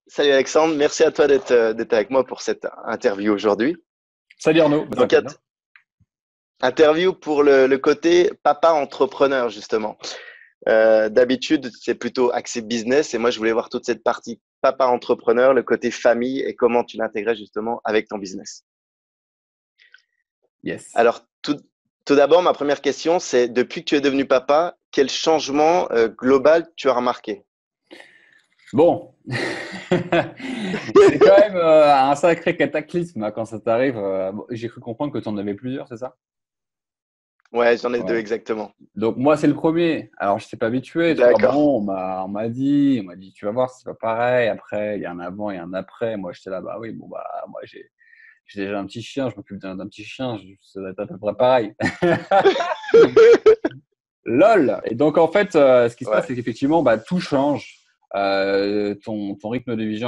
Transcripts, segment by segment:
Salut Alexandre, merci à toi d'être avec moi pour cette interview aujourd'hui. Salut Arnaud, bah, ça Donc, fait plaisir. interview pour le côté papa entrepreneur, justement. D'habitude, c'est plutôt axé business et moi, je voulais voir toute cette partie papa entrepreneur, le côté famille et comment tu l'intégrais justement avec ton business. Yes. Alors, tout d'abord, ma première question, c'est depuis que tu es devenu papa, quel changement global tu as remarqué? Bon, c'est quand même un sacré cataclysme hein, quand ça t'arrive. Bon, j'ai cru comprendre que tu en avais plusieurs, c'est ça? Ouais, j'en ai deux Ouais. exactement. Donc moi, c'est le premier. Alors, je ne sais pas habitué, tu vois. D'accord. Bon, on m'a dit, tu vas voir, c'est pas pareil. Après, il y a un avant et un après. Moi, j'étais là, bah oui, bon, bah, moi, j'ai déjà un petit chien, je m'occupe d'un petit chien, ça va être à peu près pareil. LOL. Et donc, en fait, ce qui se passe, Ouais, c'est qu'effectivement, bah, tout change. Ton rythme de vie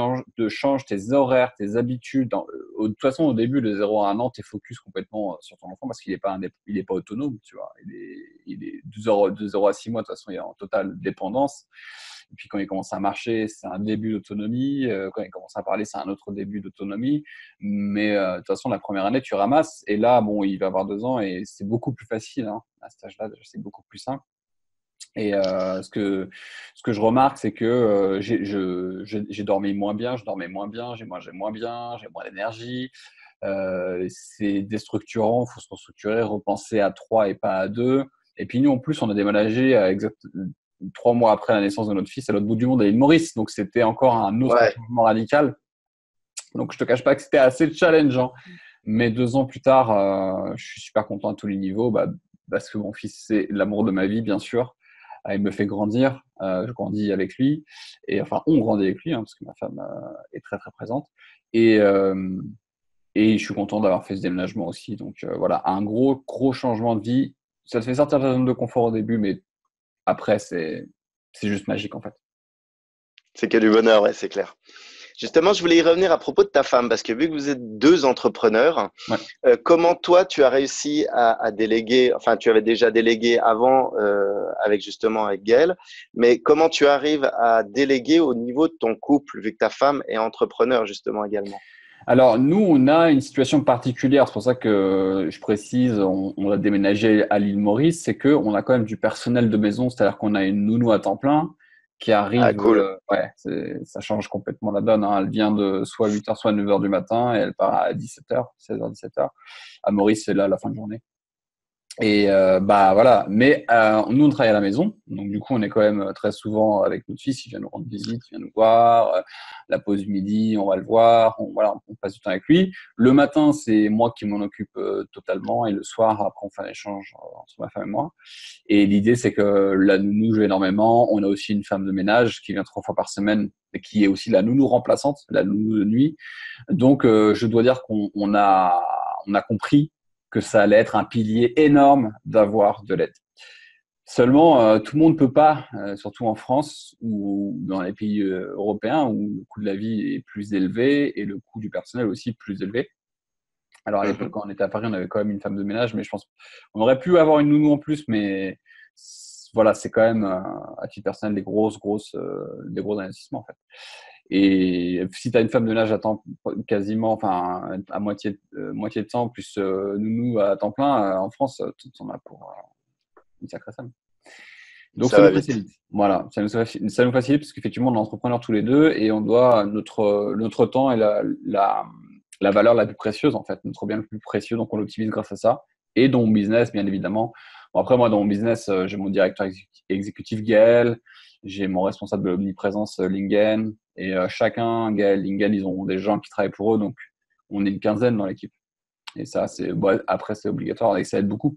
change, tes horaires, tes habitudes. De toute façon, au début, de 0 à 1 an, tu es focus complètement sur ton enfant parce qu'il n'est pas, il est pas autonome, tu vois. Il est de 0 à 6 mois, de toute façon, il est en totale dépendance. Et puis, quand il commence à marcher, c'est un début d'autonomie. Quand il commence à parler, c'est un autre début d'autonomie. Mais de toute façon, la première année, tu ramasses. Et là, bon, il va avoir 2 ans et c'est beaucoup plus facile. Hein. À cet âge-là, c'est beaucoup plus simple. Et ce que je remarque, c'est que j'ai dormi moins bien, je dormais moins bien, j'ai mangé moins bien, j'ai moins d'énergie. C'est déstructurant, il faut se restructurer, repenser à trois et pas à deux. Et puis nous, en plus, on a déménagé 3 mois après la naissance de notre fils à l'autre bout du monde, à l'île Maurice. Donc c'était encore un autre ouais. changement radical. Donc je te cache pas que c'était assez challengeant. Mais 2 ans plus tard, je suis super content à tous les niveaux, bah, parce que mon fils, c'est l'amour de ma vie, bien sûr. Il me fait grandir, je grandis avec lui, et enfin, on grandit avec lui, hein, parce que ma femme est très très présente. Et, euh, et je suis content d'avoir fait ce déménagement aussi. Donc voilà, un gros gros changement de vie. Ça te fait sortir de ta zone de confort au début, mais après, c'est juste magique en fait. C'est que du bonheur, ouais, c'est clair. Justement, je voulais y revenir à propos de ta femme, parce que vu que vous êtes deux entrepreneurs, Ouais. comment toi, tu as réussi à déléguer, enfin, tu avais déjà délégué avant avec justement avec Gaël, mais comment tu arrives à déléguer au niveau de ton couple, vu que ta femme est entrepreneur justement également? Alors, nous, on a une situation particulière. C'est pour ça que je précise, on a déménagé à l'île Maurice. C'est qu'on a quand même du personnel de maison, c'est-à-dire qu'on a une nounou à temps plein qui Ah, arrive. cool. Ouais, ça change complètement la donne. Hein. Elle vient de soit 8 heures, soit 9 heures du matin et elle part à 17 heures, 16 heures, 17 heures. À Maurice, c'est là à la fin de journée. Et bah voilà, mais nous on travaille à la maison, donc du coup on est quand même très souvent avec notre fils, il vient nous rendre visite, il vient nous voir, la pause du midi on va le voir, voilà, on passe du temps avec lui. Le matin c'est moi qui m'en occupe totalement et le soir après on fait un échange entre ma femme et moi. Et l'idée c'est que la nounou joue énormément, on a aussi une femme de ménage qui vient 3 fois par semaine et qui est aussi la nounou remplaçante, la nounou de nuit. Donc je dois dire qu'on a compris que ça allait être un pilier énorme d'avoir de l'aide. Seulement, tout le monde ne peut pas, surtout en France ou dans les pays européens où le coût de la vie est plus élevé et le coût du personnel aussi plus élevé. Alors à l'époque, Mhm. quand on était à Paris, on avait quand même une femme de ménage, mais je pense qu'on aurait pu avoir une nounou en plus, mais voilà, c'est quand même à titre personnel des gros investissements en fait. Et si tu as une femme de ménage à temps quasiment, enfin à moitié de temps plus nounou à temps plein en France, tu en as pour une sacrée somme. Donc Ça ça nous va vite. facilite. Voilà, ça nous facilite parce qu'effectivement on est entrepreneurs tous les deux et on doit notre temps est la valeur la plus précieuse en fait, notre bien le plus précieux, donc on l'optimise grâce à ça. Et dans mon business, bien évidemment. Bon, après moi dans mon business, j'ai mon directeur exécutif Gaël, j'ai mon responsable de l'omniprésence Lingen, et chacun, Gaël, Lingen, ils ont des gens qui travaillent pour eux, donc on est une quinzaine dans l'équipe. Et ça, c'est bon, après c'est obligatoire et ça aide beaucoup.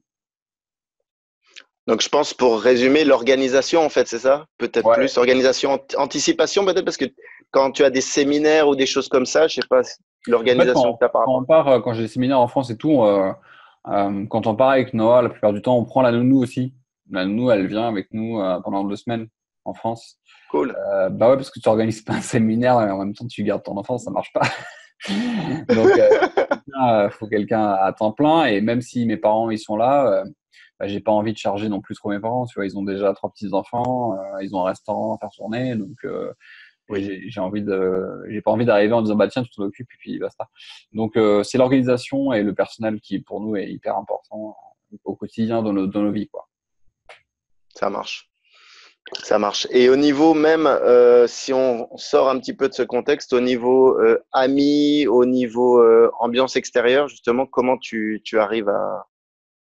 Donc, je pense pour résumer, l'organisation, en fait, c'est ça? Peut-être Ouais. plus. Organisation, anticipation, peut-être, parce que quand tu as des séminaires ou des choses comme ça, je sais pas, En fait, l'organisation que tu as par quand rapport. on part, quand j'ai des séminaires en France et tout, quand on part avec Noah, la plupart du temps, on prend la nounou aussi. La nounou, elle vient avec nous pendant 2 semaines en France. Cool. Bah ouais, parce que tu organises pas un séminaire et en même temps tu gardes ton enfant, ça marche pas. Donc, faut quelqu'un à temps plein. Et même si mes parents ils sont là, bah, j'ai pas envie de charger non plus trop mes parents. Tu vois, ils ont déjà trois petits enfants, ils ont un restaurant à faire tourner, donc Et Oui. j'ai pas envie d'arriver en disant bah tiens tu t'en occupes et puis basta. Donc c'est l'organisation et le personnel qui pour nous est hyper important au quotidien dans nos vies quoi. Ça marche. Ça marche. Et au niveau même, si on sort un petit peu de ce contexte, au niveau amis, au niveau ambiance extérieure, justement, comment tu arrives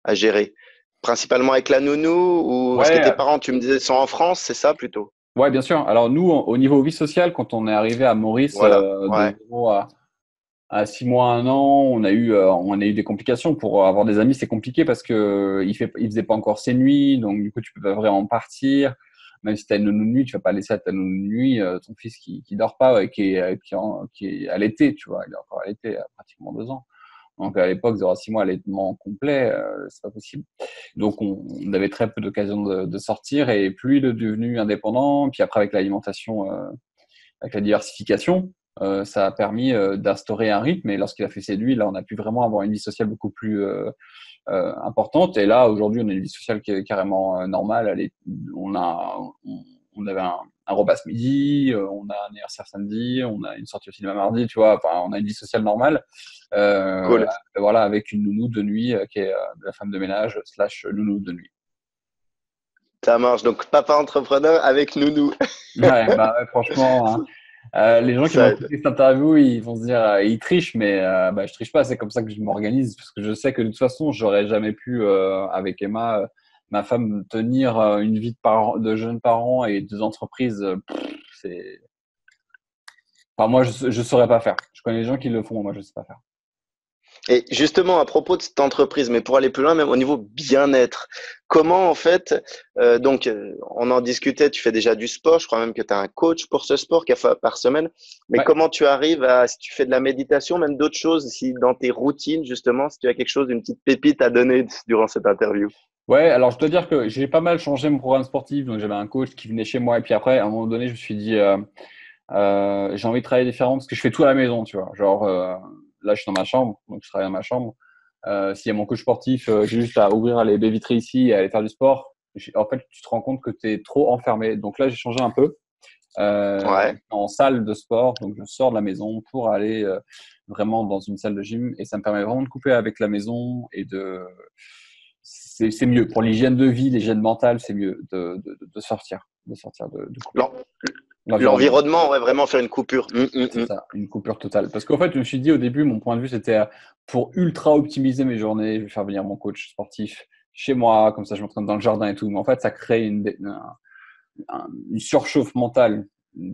à gérer? Principalement avec la nounou ou parce que tes Ouais, parents, tu me disais, sont en France, c'est ça plutôt? ouais, bien sûr. Alors nous, au niveau vie sociale, quand on est arrivé à Maurice, Voilà. de Ouais. 0 à 6 mois, 1 an, on a eu des complications. Pour avoir des amis, c'est compliqué parce que il faisait pas encore ses nuits, donc du coup, tu peux pas vraiment partir. Même si tu as une nounou de nuit, tu vas pas laisser à ta nounou de nuit ton fils qui dort pas, ouais, qui est allaité, tu vois. Il est encore allaité à pratiquement 2 ans. Donc à l'époque, 0 à 6 mois, allaitement complet, c'est pas possible. Donc on avait très peu d'occasions de sortir et plus il est devenu indépendant, puis après avec l'alimentation, avec la diversification, ça a permis d'instaurer un rythme. Et lorsqu'il a fait ses nuits, là, on a pu vraiment avoir une vie sociale beaucoup plus importante. Et là, aujourd'hui, on a une vie sociale qui est carrément normale. On avait un repas ce midi, on a un anniversaire samedi, on a une sortie au cinéma mardi, tu vois. Enfin, on a une vie sociale normale. Euh, Cool. voilà, avec une nounou de nuit qui est la femme de ménage slash nounou de nuit. Ça marche. Donc, papa entrepreneur avec nounou. Ouais, bah ouais, franchement, hein. Les gens qui vont Ça aide. écouter cette interview, ils vont se dire, ils trichent, mais bah, je triche pas. C'est comme ça que je m'organise, parce que je sais que de toute façon, j'aurais jamais pu, avec Emma, ma femme, tenir une vie de jeunes parents et deux entreprises. C'est, enfin, moi, je saurais pas faire. Je connais les gens qui le font, moi, je sais pas faire. Et justement, à propos de cette entreprise, mais pour aller plus loin, même au niveau bien-être, comment en fait, on en discutait, tu fais déjà du sport, je crois même que tu as un coach pour ce sport qu'il fois par semaine, mais Ouais. comment tu arrives à, si tu fais de la méditation, même d'autres choses, si dans tes routines, justement, si tu as quelque chose, une petite pépite à donner durant cette interview. Ouais, alors je dois dire que j'ai pas mal changé mon programme sportif. Donc j'avais un coach qui venait chez moi et puis après, à un moment donné, je me suis dit, j'ai envie de travailler différemment parce que je fais tout à la maison, tu vois. Genre là, je suis dans ma chambre, donc je travaille dans ma chambre. S'il y a mon coach sportif, j'ai juste à ouvrir les baies vitrées ici et aller faire du sport. En fait, tu te rends compte que tu es trop enfermé. Donc là, j'ai changé un peu Ouais, en salle de sport. Donc je sors de la maison pour aller vraiment dans une salle de gym et ça me permet vraiment de couper avec la maison et c'est mieux pour l'hygiène de vie, l'hygiène mentale, c'est mieux de sortir, de couper L'en- l'environnement. l'environnement, ouais, vraiment faire une coupure. C'est ça, une coupure totale. Parce qu'en fait, je me suis dit au début, mon point de vue, c'était pour ultra optimiser mes journées, je vais faire venir mon coach sportif chez moi, comme ça je m'entraîne dans le jardin et tout. Mais en fait, ça crée une surchauffe mentale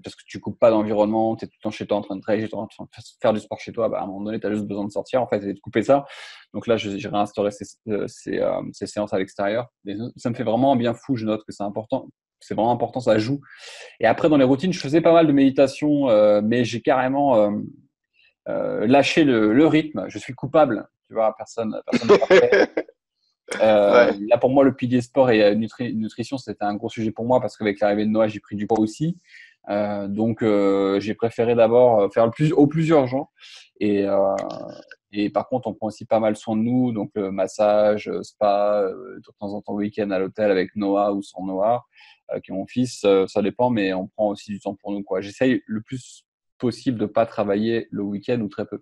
parce que tu coupes pas d'environnement, tu es tout le temps chez toi en train de travailler, en train de faire du sport chez toi. Bah, à un moment donné, tu as juste besoin de sortir en fait et de couper ça. Donc là, j'ai réinstauré ces séances à l'extérieur. Et ça me fait vraiment un bien fou. Je note que c'est important. C'est vraiment important, ça joue. Et après, dans les routines, je faisais pas mal de méditation, mais j'ai carrément lâché le rythme. Je suis coupable, tu vois, personne n'est parfait. Ouais. Là, pour moi, le pilier sport et nutrition, c'était un gros sujet pour moi parce qu'avec l'arrivée de Noah, j'ai pris du poids aussi. Donc, j'ai préféré d'abord faire au plus urgent. Et, euh, et par contre, on prend aussi pas mal soin de nous. Donc, le massage, spa, de temps en temps, week-end à l'hôtel avec Noah ou sans Noah, qui est mon fils. Ça dépend, mais on prend aussi du temps pour nous, quoi. J'essaye le plus possible de pas travailler le week-end ou très peu.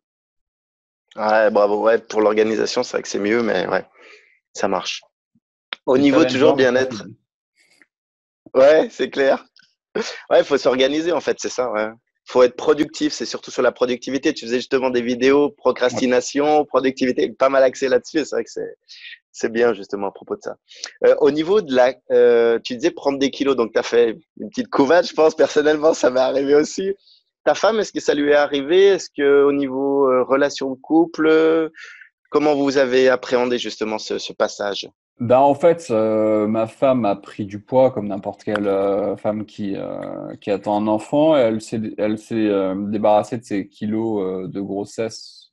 Ouais, bravo. Ouais, pour l'organisation, c'est vrai que c'est mieux, mais ouais, ça marche. Au C'est niveau toujours challengeant, mais c'est bien-être. possible. Ouais, c'est clair. Ouais, il faut s'organiser en fait, c'est ça. Ouais. Faut être productif, c'est surtout sur la productivité. Tu faisais justement des vidéos, Ouais. procrastination, productivité, pas mal axé là-dessus. C'est vrai que c'est bien justement à propos de ça. Au niveau de la, tu disais prendre des kilos, donc tu as fait une petite couvade, je pense personnellement, ça m'est arrivé aussi. Ta femme, est-ce que ça lui est arrivé? Est-ce que au niveau relation de couple, comment vous avez appréhendé justement ce passage? Ben, en fait, ma femme a pris du poids comme n'importe quelle femme qui attend un enfant. Et elle s'est débarrassée de ses kilos de grossesse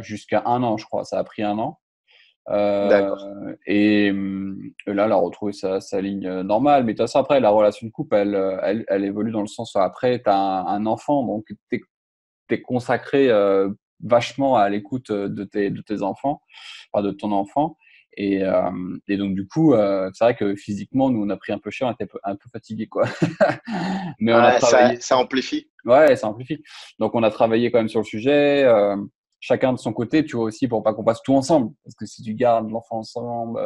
jusqu'à 1 an, je crois. Ça a pris 1 an. D'accord. Là, elle a retrouvé sa ligne normale. Mais de toute façon, après, la relation de couple, elle évolue dans le sens où après, tu as un enfant, donc tu es consacré vachement à l'écoute de tes enfants, enfin de ton enfant. Et donc, du coup, c'est vrai que physiquement, nous, on a pris un peu cher, on était un peu fatigués, quoi. Mais on a Ouais, travaillé. ça amplifie. Ouais, ça amplifie. Donc, on a travaillé quand même sur le sujet, chacun de son côté, tu vois, aussi, pour pas qu'on passe tout ensemble. Parce que si tu gardes l'enfant ensemble,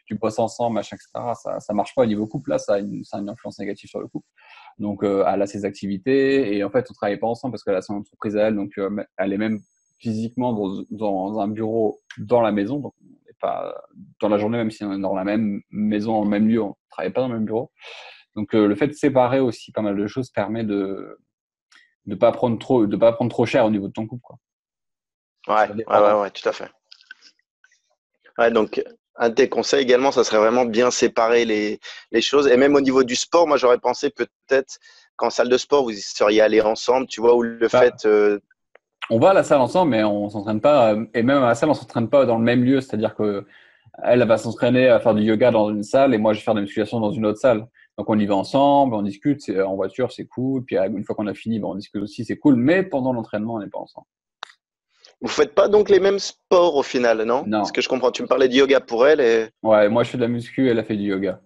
tu bosses ensemble, machin, etc., ça marche pas au niveau couple. Là, ça a une influence négative sur le couple. Donc, elle a ses activités et en fait, on travaillait pas ensemble parce qu'elle a son entreprise à elle. Donc, elle est même physiquement dans un bureau dans la maison. Donc, on n'est pas dans la journée, même si on est dans la même maison, dans le même lieu, on travaille pas dans le même bureau. Donc, le fait de séparer aussi pas mal de choses permet de pas prendre trop cher au niveau de ton couple, quoi. Ouais, Ça ouais, dépend. ouais, ouais, tout à fait. Ouais, donc, un de tes conseils également, ça serait vraiment bien séparer les choses. Et même au niveau du sport, moi, j'aurais pensé peut-être qu'en salle de sport, vous y seriez allés ensemble, tu vois, ou le Bah, fait. on va à la salle ensemble, mais on s'entraîne pas. Et même à la salle, on s'entraîne pas dans le même lieu. C'est-à-dire que elle va s'entraîner à faire du yoga dans une salle et moi, je vais faire de la musculation dans une autre salle. Donc, on y va ensemble, on discute, c'est en voiture, c'est cool. Puis, une fois qu'on a fini, on discute aussi, c'est cool. Mais pendant l'entraînement, on n'est pas ensemble. Vous faites pas donc les mêmes sports au final, non? Ce Non. que je comprends, tu me parlais de yoga pour elle Ouais, moi, je fais de la muscu, elle a fait du yoga.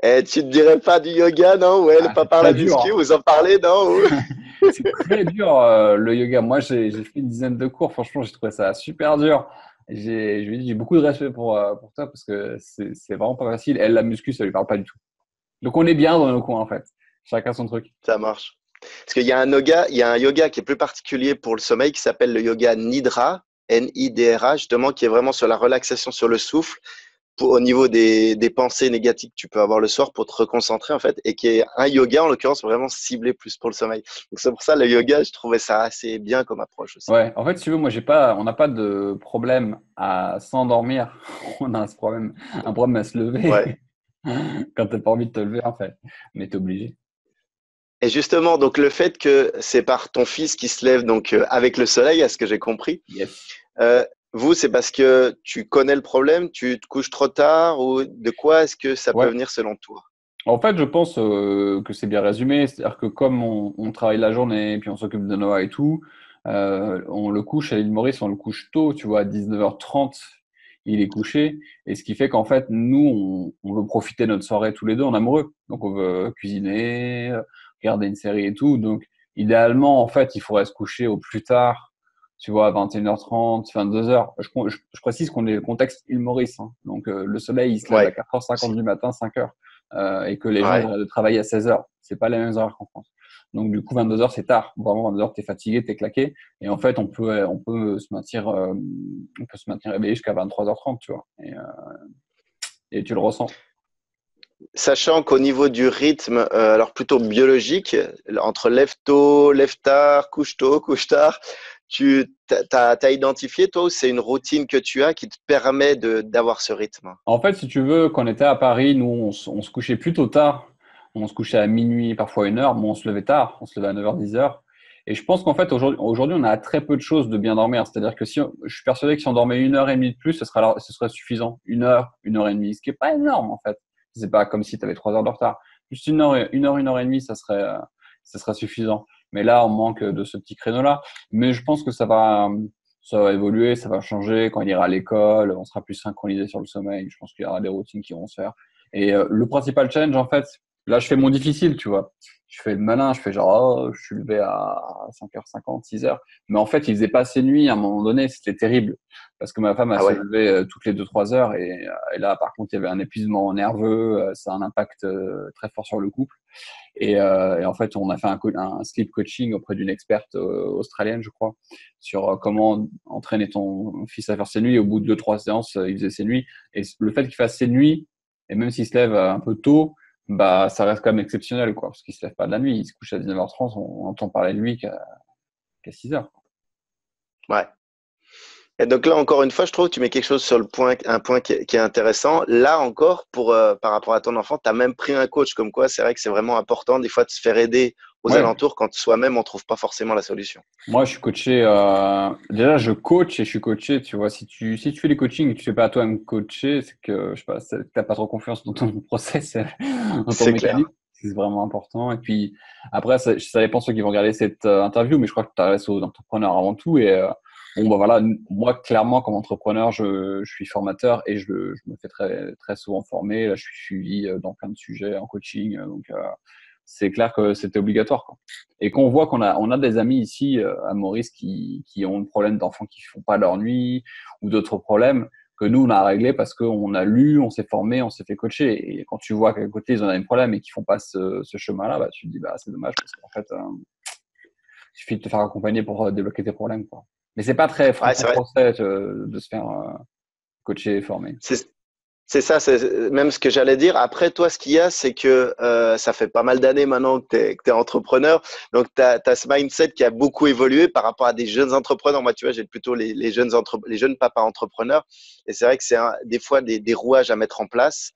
et tu te dirais pas du yoga, non? Ou elle, Ah, pas c'est par la très dur, muscu, hein. vous en parlez, non? C'est très dur, le yoga. Moi, j'ai fait une dizaine de cours. Franchement, j'ai trouvé ça super dur. Je lui ai dit, j'ai beaucoup de respect pour toi parce que c'est vraiment pas facile. Elle, la muscu, ça lui parle pas du tout. Donc, on est bien dans nos coins, en fait. Chacun son truc. Ça marche. Parce qu'il y a il y a un yoga qui est plus particulier pour le sommeil qui s'appelle le yoga Nidra, Nidra, justement, qui est vraiment sur la relaxation sur le souffle, au niveau des pensées négatives que tu peux avoir le soir pour te reconcentrer, en fait, et qui est un yoga, en l'occurrence, vraiment ciblé plus pour le sommeil. Donc, c'est pour ça, le yoga, je trouvais ça assez bien comme approche aussi. Ouais, en fait, si tu veux, moi, on n'a pas de problème à s'endormir. On a un problème à se Ouais. lever quand t'as pas envie de te lever, en fait. Mais t'es obligé. Et justement, donc le fait que c'est par ton fils qui se lève donc avec le soleil, à ce que j'ai compris, Yes. euh, vous, c'est parce que tu connais le problème, tu te couches trop tard ou de quoi est-ce que ça peut Ouais. venir selon toi? En fait, je pense que c'est bien résumé. C'est-à-dire que comme on travaille la journée, puis on s'occupe de Noah et tout, on le couche à l'île Maurice, on le couche tôt, tu vois, à 19h30, il est couché. Et ce qui fait qu'en fait, nous, on veut profiter de notre soirée tous les deux en amoureux. Donc, on veut cuisiner, regarder une série et tout. Donc, idéalement, en fait, il faudrait se coucher au plus tard, tu vois, à 21h30, 22h. Je précise qu'on est le contexte île Maurice, hein. Donc, le soleil, il se lève à Ouais, 4h50 aussi. du matin, 5h, et que les gens ils Ouais. arrêtent de travailler à 16h. C'est pas les mêmes heures qu'en France. Donc du coup 22h c'est tard. Vraiment 22h t'es fatigué, t'es claqué. Et en fait on peut se maintenir éveillé jusqu'à 23h30, tu vois. Et tu le ressens. Sachant qu'au niveau du rythme, alors plutôt biologique, entre lève tôt, lève tard, couche tôt, couche tard, t'as identifié toi ou c'est une routine que tu as qui te permet d'avoir ce rythme? En fait, si tu veux, quand on était à Paris, nous on se couchait plutôt tard. On se couchait à minuit, parfois 1h, mais on se levait tard. On se levait à 9h, 10h. Et je pense qu'en fait, aujourd'hui, on a très peu de choses de bien dormir. C'est-à-dire que je suis persuadé que si on dormait 1h30 de plus, ce serait suffisant. 1h, 1h30, ce qui est pas énorme, en fait. C'est pas comme si tu avais 3 heures de retard. Juste 1h, 1h30, ça serait suffisant. Mais là, on manque de ce petit créneau-là. Mais je pense que ça va évoluer, ça va changer. Quand il ira à l'école, on sera plus synchronisé sur le sommeil. Je pense qu'il y aura des routines qui vont se faire. Et le principal challenge, en fait, là, je fais mon difficile, tu vois. Je fais le malin, je fais genre, oh, je suis levé à 5h50, 6h. Mais en fait, il faisait pas assez nuit à un moment donné, c'était terrible. Parce que ma femme, elle Ah se ouais, levait toutes les 2-3 heures. Et là, par contre, il y avait un épuisement nerveux. Ça a un impact très fort sur le couple. Et en fait, on a fait un sleep coaching auprès d'une experte australienne, je crois, sur comment entraîner ton fils à faire ses nuits. Et au bout de 2-3 séances, il faisait ses nuits. Et le fait qu'il fasse ses nuits, et même s'il se lève un peu tôt, bah, ça reste quand même exceptionnel, quoi, parce qu'il se lève pas de la nuit. Il se couche à 19h30, on entend parler de lui qu'à 6h. ouais. Et donc là, encore une fois, je trouve que tu mets quelque chose sur le point, un point qui est intéressant. Là encore, par rapport à ton enfant, tu as même pris un coach, comme quoi c'est vrai que c'est vraiment important des fois de se faire aider aux Ouais, alentours quand soi-même on trouve pas forcément la solution. moi, je suis coaché. Déjà, je coach et je suis coaché. Tu vois, si tu fais des coachings et que tu fais pas à toi-même coacher, c'est que je sais pas, t'as pas trop confiance dans ton process, dans ton C'est clair. mécanisme. C'est vraiment important. Et puis après, ça dépend ceux qui vont regarder cette interview, mais je crois que tu restes aux entrepreneurs avant tout. Bon, bah voilà, moi, clairement, comme entrepreneur, je suis formateur et je me fais très, très souvent former. Là, je suis suivi dans plein de sujets en coaching. Donc, c'est clair que c'était obligatoire, quoi. Et qu'on voit on a des amis ici à Maurice qui ont le problème d'enfants qui font pas leur nuit ou d'autres problèmes que nous, on a réglé parce qu'on a lu, on s'est formé, on s'est fait coacher. Et quand tu vois qu'à côté, ils en ont un problème et qu'ils font pas ce chemin-là, bah, tu te dis, bah, c'est dommage parce qu'en fait, il suffit de te faire accompagner pour débloquer tes problèmes, quoi. Mais c'est pas très Ouais, c'est vrai. franco-français de se faire coacher et former. C'est C'est ça, c'est même ce que j'allais dire. Après, toi, ce qu'il y a, c'est que ça fait pas mal d'années maintenant que tu es entrepreneur. Donc, tu as ce mindset qui a beaucoup évolué par rapport à des jeunes entrepreneurs. Moi, tu vois, j'ai plutôt les jeunes papas entrepreneurs. Et c'est vrai que c'est des fois des rouages à mettre en place.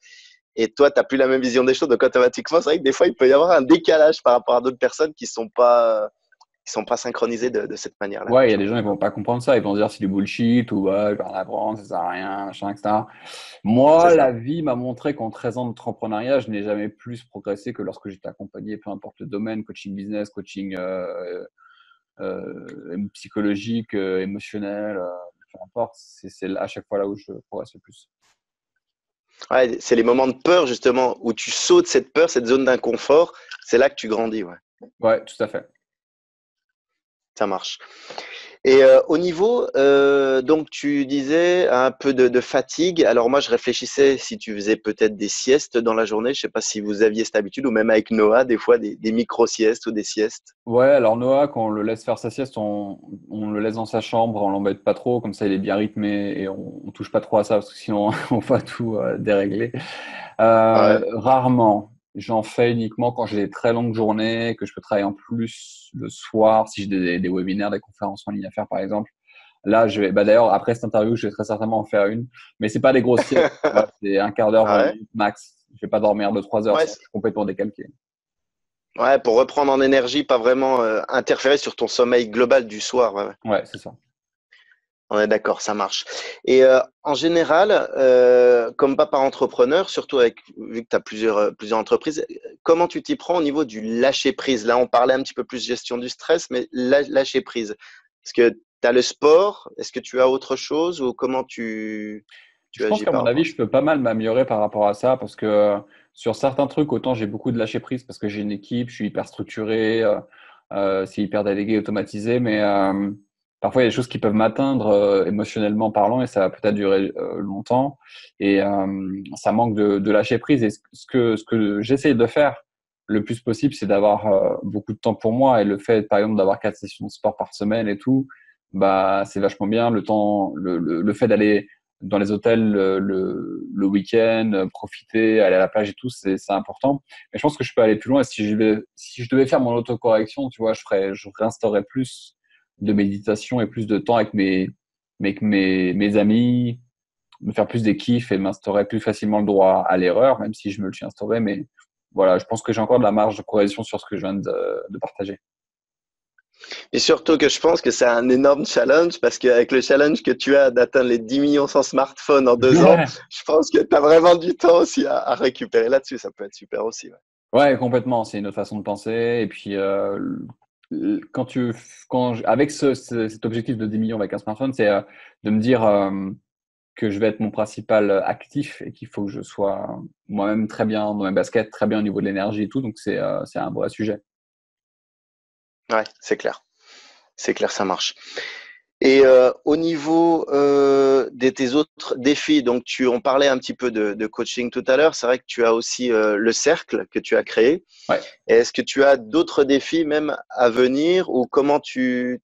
Et toi, tu n'as plus la même vision des choses. Donc, automatiquement, c'est vrai que des fois, il peut y avoir un décalage par rapport à d'autres personnes qui sont pas synchronisées de cette manière-là, quoi. Ouais, il y a Je des gens, comprends. ils vont pas comprendre ça. Ils vont se dire c'est du bullshit ou ouais, je vais rien apprendre, ça sert à rien, machin, etc. C'est Moi, la ça. vie m'a montré qu'en 13 ans d'entrepreneuriat, je n'ai jamais plus progressé que lorsque j'étais accompagné, peu importe le domaine, coaching business, coaching psychologique, émotionnel, peu importe. C'est à chaque fois là où je progresse le plus. Ouais, c'est les moments de peur, justement, où tu sautes cette peur, cette zone d'inconfort. C'est là que tu grandis, ouais. Ouais, tout à fait. Ça marche. Et au niveau, donc tu disais un peu de fatigue. Alors moi, je réfléchissais si tu faisais peut-être des siestes dans la journée. Je sais pas si vous aviez cette habitude, ou même avec Noah, des fois des micro-siestes ou des siestes. Ouais, alors Noah, quand on le laisse faire sa sieste, on le laisse dans sa chambre, on l'embête pas trop, comme ça il est bien rythmé et on touche pas trop à ça parce que sinon on va tout dérégler. Ouais. Rarement, j'en fais uniquement quand j'ai des très longues journées, que je peux travailler en plus le soir, si j'ai des webinaires, des conférences en ligne à faire par exemple. Là, je vais, bah d'ailleurs, après cette interview, je vais très certainement en faire une, mais c'est pas des grosses siestes, tu vois, c'est un quart d'heure, 20 Ouais. minutes max. Je vais pas dormir de 3 heures, Ouais. sinon je suis complètement décalqué. Ouais, pour reprendre en énergie, pas vraiment interférer sur ton sommeil global du soir. Ouais, ouais. Ouais, c'est ça. On est d'accord, ça marche. Et en général, comme papa entrepreneur, surtout vu que tu as plusieurs entreprises, comment tu t'y prends au niveau du lâcher prise? Là, on parlait un petit peu plus gestion du stress, mais lâcher prise. Est-ce que tu as le sport? Est-ce que tu as autre chose ou comment tu Je pense agis qu'à par mon rapport avis, à je ça? peux pas mal m'améliorer par rapport à ça parce que sur certains trucs, autant j'ai beaucoup de lâcher prise parce que j'ai une équipe, je suis hyper structuré, c'est hyper délégué, automatisé, mais parfois il y a des choses qui peuvent m'atteindre émotionnellement parlant et ça va peut-être durer longtemps et ça manque de lâcher prise. Et ce que j'essaie de faire le plus possible, c'est d'avoir beaucoup de temps pour moi et le fait, par exemple, d'avoir 4 sessions de sport par semaine et tout, bah c'est vachement bien. Le temps, le fait d'aller dans les hôtels le week-end, profiter, aller à la plage et tout, c'est important. Mais je pense que je peux aller plus loin. Et si je devais faire mon autocorrection, tu vois, je réinstaurerais plus de méditation et plus de temps avec mes amis, me faire plus des kiffs et m'instaurer plus facilement le droit à l'erreur, même si je me le suis instauré. Mais voilà, je pense que j'ai encore de la marge de correction sur ce que je viens de partager. Et surtout que je pense que c'est un énorme challenge parce qu'avec le challenge que tu as d'atteindre les 10 millions sans smartphone en 2 ans, je pense que tu as vraiment du temps aussi à récupérer là-dessus. Ça peut être super aussi. Ouais. Ouais, complètement. C'est une autre façon de penser. Et puis, quand avec cet objectif de 10 millions avec un smartphone, c'est de me dire que je vais être mon principal actif et qu'il faut que je sois moi-même très bien dans mes baskets, très bien au niveau de l'énergie et tout. Donc, c'est un vrai sujet. Ouais, c'est clair. C'est clair, ça marche. Et au niveau de tes autres défis, donc on parlait un petit peu de coaching tout à l'heure. C'est vrai que tu as aussi le cercle que tu as créé. Ouais. Et est-ce que tu as d'autres défis même à venir ou comment tu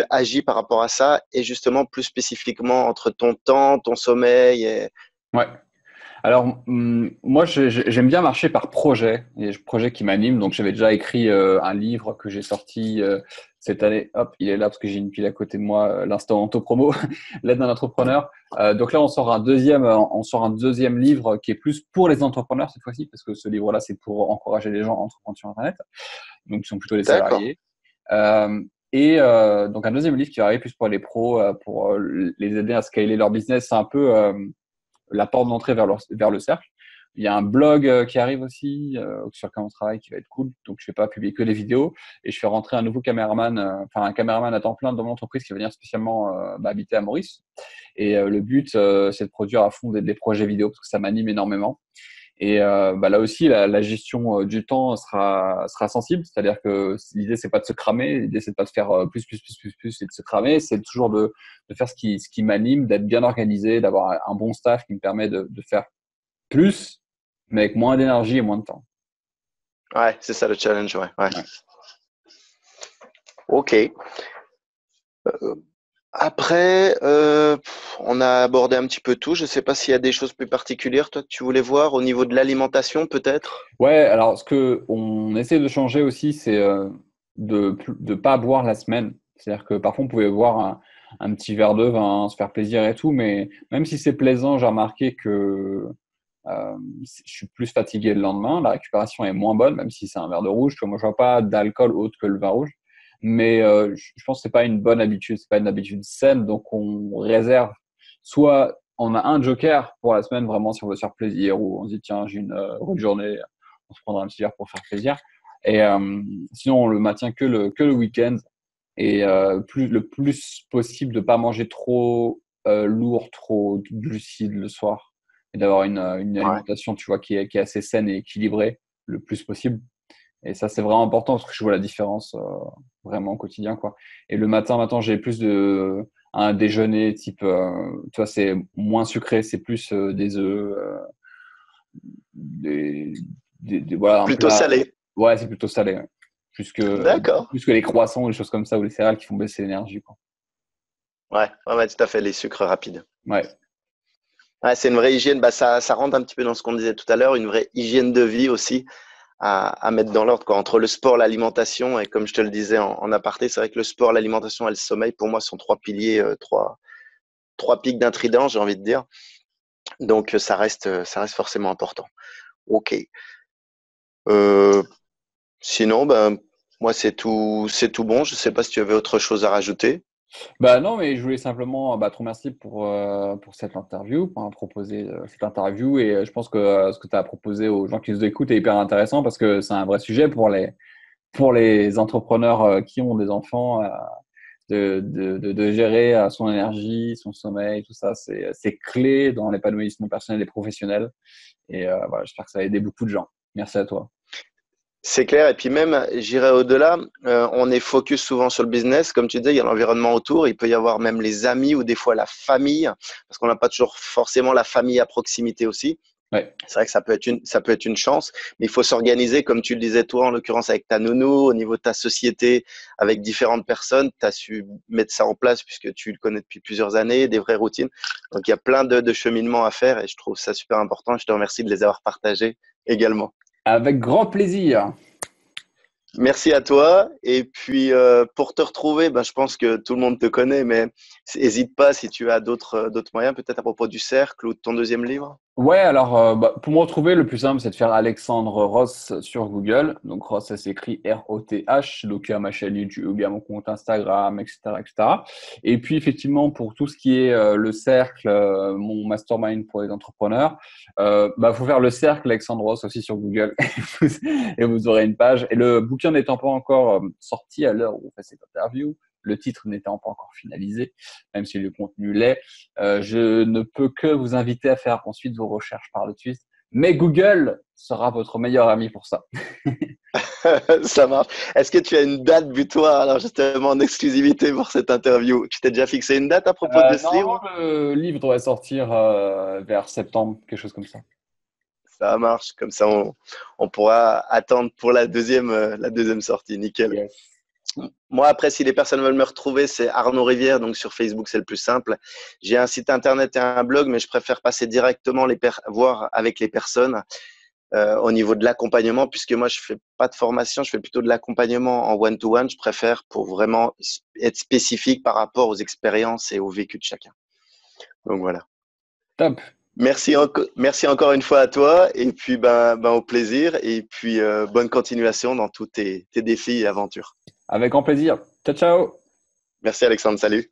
agis par rapport à ça et justement plus spécifiquement entre ton temps, ton sommeil et… Ouais. Alors, moi, j'aime bien marcher par projet, il y a des projets qui m'animent. Donc, j'avais déjà écrit un livre que j'ai sorti cette année. Hop, il est là parce que j'ai une pile à côté de moi, l'instant auto-promo, l'aide d'un entrepreneur. Donc là, on sort un deuxième livre qui est plus pour les entrepreneurs cette fois-ci, parce que ce livre-là, c'est pour encourager les gens à entreprendre sur Internet. Donc, ils sont plutôt les D'accord. salariés. Donc, un deuxième livre qui va arriver plus pour les pros, pour les aider à scaler leur business. C'est un peu la porte d'entrée vers le cercle. Il y a un blog qui arrive aussi sur lequel on travaille qui va être cool. Donc, je vais pas publier que des vidéos et je fais rentrer un nouveau caméraman, un caméraman à temps plein dans mon entreprise qui va venir spécialement habiter à Maurice. Et le but, c'est de produire à fond des projets vidéo parce que ça m'anime énormément. Et là aussi, la gestion du temps sera sensible. C'est-à-dire que l'idée, c'est pas de se cramer. L'idée, c'est de pas de faire plus et de se cramer. C'est toujours de faire ce qui m'anime, d'être bien organisé, d'avoir un bon staff qui me permet de faire plus, mais avec moins d'énergie et moins de temps. Ouais, c'est ça le challenge, ouais. Ouais. Ok. Après, on a abordé un petit peu tout. Je ne sais pas s'il y a des choses plus particulières, toi, que tu voulais voir au niveau de l'alimentation, peut-être? Ouais, alors ce que on essaie de changer aussi, c'est de pas boire la semaine. C'est-à-dire que parfois on pouvait boire un petit verre de vin, se faire plaisir et tout, mais même si c'est plaisant, j'ai remarqué que je suis plus fatigué le lendemain, la récupération est moins bonne, même si c'est un verre de rouge. Tu vois, moi, je vois pas d'alcool autre que le vin rouge, mais je pense que c'est pas une bonne habitude, c'est pas une habitude saine, donc on réserve. Soit on a un joker pour la semaine, vraiment si on veut se faire plaisir, ou on se dit tiens j'ai une bonne journée, on se prendra un petit verre pour faire plaisir. Et sinon on le maintient que le week-end et le plus possible de pas manger trop lourd, trop glucides le soir et d'avoir une Ouais. alimentation, tu vois, qui est assez saine et équilibrée le plus possible. Et ça, c'est vraiment important parce que je vois la différence vraiment au quotidien, quoi. Et le matin, maintenant, j'ai plus un déjeuner type, tu vois, c'est moins sucré, c'est plus des œufs, des, voilà, un Plutôt plat. salé. Ouais, c'est plutôt salé, ouais. Plus que, D'accord. plus que les croissants ou les choses comme ça ou les céréales qui font baisser l'énergie, quoi. Ouais, tout à fait, les sucres rapides. Ouais. Ouais, c'est une vraie hygiène. Bah, ça rentre un petit peu dans ce qu'on disait tout à l'heure, une vraie hygiène de vie aussi à mettre dans l'ordre, quoi. Entre le sport, l'alimentation, et comme je te le disais en aparté, c'est vrai que le sport, l'alimentation et le sommeil, pour moi, sont trois piliers, trois pics d'un trident, j'ai envie de dire. Donc, ça reste forcément important. Ok. Euh, Sinon, ben, moi, c'est tout bon. Je sais pas si tu avais autre chose à rajouter. Bah non, mais je voulais simplement te remercier pour cette interview, pour avoir proposé cette interview. Et je pense que ce que tu as proposé aux gens qui nous écoutent est hyper intéressant parce que c'est un vrai sujet pour les entrepreneurs qui ont des enfants, de gérer son énergie, son sommeil, tout ça. C'est clé dans l'épanouissement personnel et professionnel. Et voilà, j'espère que ça a aidé beaucoup de gens. Merci à toi. C'est clair. Et puis même, j'irai au-delà. On est focus souvent sur le business. Comme tu disais, il y a l'environnement autour. Il peut y avoir même les amis ou des fois la famille, parce qu'on n'a pas toujours forcément la famille à proximité aussi. Ouais. C'est vrai que ça peut être une chance, mais il faut s'organiser, comme tu le disais toi, en l'occurrence avec ta nounou, au niveau de ta société, avec différentes personnes. Tu as su mettre ça en place puisque tu le connais depuis plusieurs années, des vraies routines. Donc, il y a plein de cheminements à faire et je trouve ça super important. Je te remercie de les avoir partagés également. Avec grand plaisir. Merci à toi. Et puis, pour te retrouver, ben, je pense que tout le monde te connaît, mais n'hésite pas si tu as d'autres moyens, peut-être à propos du cercle ou de ton deuxième livre. Ouais, alors pour me retrouver, le plus simple, c'est de faire Alexandre Ross sur Google. Donc Ross, ça s'écrit R-O-T-H. Donc il y a ma chaîne YouTube, il y a mon compte Instagram, etc., etc. Et puis effectivement, pour tout ce qui est le cercle, mon mastermind pour les entrepreneurs, faut faire le cercle Alexandre Ross aussi sur Google et vous aurez une page. Et le bouquin n'étant pas encore sorti à l'heure où on fait cette interview, le titre n'étant pas encore finalisé, même si le contenu l'est. Je ne peux que vous inviter à faire ensuite vos recherches par le dessus. Mais Google sera votre meilleur ami pour ça. Ça marche. Est-ce que tu as une date butoir, alors justement en exclusivité pour cette interview? Tu t'es déjà fixé une date à propos de ce Normalement, livre? le livre devrait sortir vers septembre, quelque chose comme ça. Ça marche. Comme ça, on pourra attendre pour la deuxième sortie. Nickel. Yes. Moi, après, si les personnes veulent me retrouver, c'est Arnaud Rivière. Donc, sur Facebook, c'est le plus simple. J'ai un site internet et un blog, mais je préfère passer directement voir avec les personnes au niveau de l'accompagnement, puisque moi, je fais pas de formation, je fais plutôt de l'accompagnement en one-to-one. Je préfère pour vraiment être spécifique par rapport aux expériences et au vécu de chacun. Donc, voilà. Top. Merci encore une fois à toi et puis ben, au plaisir et puis bonne continuation dans tous tes défis et aventures. Avec grand plaisir. Ciao, ciao. Merci Alexandre, salut.